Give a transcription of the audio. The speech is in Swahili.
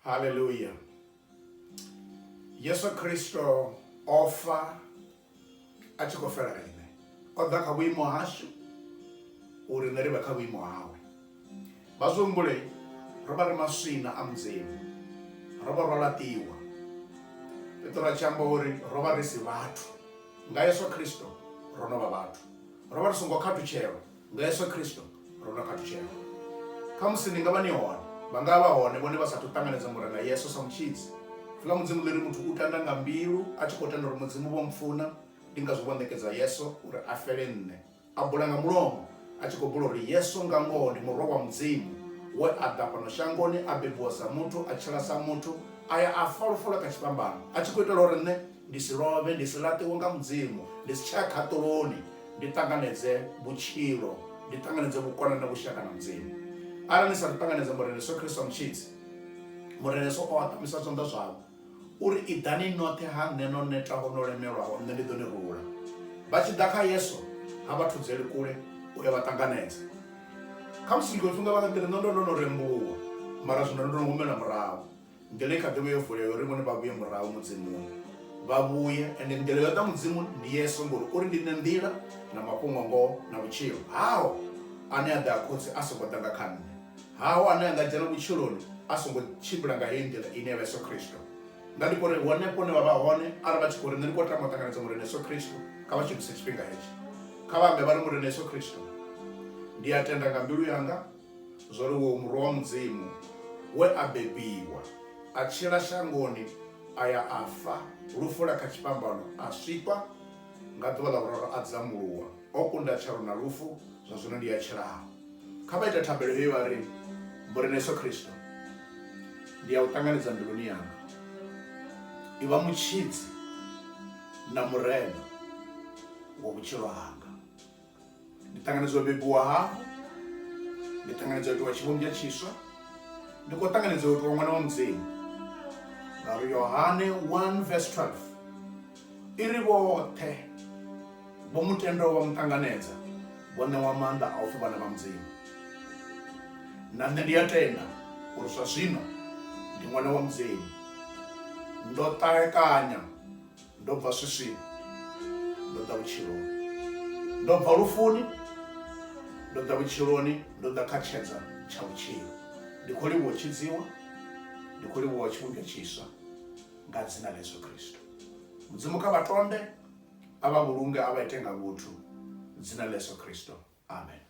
Hallelujah. Yesu Kristo ofa achikofera ine. Oda ka wimo hashu uri neriba ka wimo hawe. Bazumbule roba masina amzemu. Roba rolatiwa. Petora chamba uri roba risi watu. Nga Yesu Kristo rono babatu. Roba sungo katu chero. Nga Yesu Kristo rono katu chero. Kamusini ngabani ona. Bangaba hone bone basatutanganeza murana Yesu samuchizi. Fula mudzimu leri mutu utanda ngambiru achikotanda mudzimu bomfuna ndingazobonekeza Yesu uri afelenne. Abulanga mulomo achikobulori Yesu ngangoni murwa mudzimu we adapano shangoni abebuza mutu achilasa mutu aya afalufula kachipambano achikoita lorene ndisirobe ndisilate wonga mudzimu ndisichakatoloni nditanganeze buchiro nditanganeze bukona na bushaka na mudzimu. Ara nisatanganeza murene so Kristo mchitsi murene so otamisa zonda zwawo uri idani note ha neno neta honolemelwa onde ndidone rula bachidaka Yesu habatudzeli kule uye batanganeza kamsingo funga bakandire nondo rembuwa mara zona ndo ngomela murawo ndeleka dewe yofule yori mone babuye murawo mudzimu babuye ende ndele yota mudzimu ndi Yesu ngoro uri ndine ndira na mapungo ngo na buchiro hawo ane adakotse asokotanga kanne hawo ane angajana buchironi asongo chibulanga hendela ine Yesu Kristo ngadi kore wone pone baba hone araba chikore ndiri kota matanganiza murene Yesu Kristo kaba chibuse chipinga hechi kaba mbe bari murene Yesu Kristo ndi atenda ngambilu yanga zori wo muro mudzimu we abebiwa achira shangoni aya afa rufula kachipambano aswikwa ngatola rora adzamuluwa okunda charo na rufu zazuna ndi achira kaba ita tabelo hewa ri murene Yesu Kristo ndi autanganiza mbiluni yanga iba muchitsi na murena wo buchiro hanga nditanganizo bebuwa ha nditanganizo to chibumbya chiswa ndikotanganizo to mwana wa mudzimu ngari Yohane 1:12 iribote bomutendo wa mtanganeza bone wa manda aufe bana ba mudzimu nande ndiyatenda uruswa zvino ndi mwana wa mudzimu ndotaekanya ndobva swiswini ndoda buchironi ndobva rufuni ndoda buchironi ndoda kachedza cha buchiro ndikoliwo chidziwa ndikoliwo chibumbya chiswa ngadzina Yesu Kristo mudzimu kabatonde ababulunge abaitenga butu dzina Yesu Kristo amen.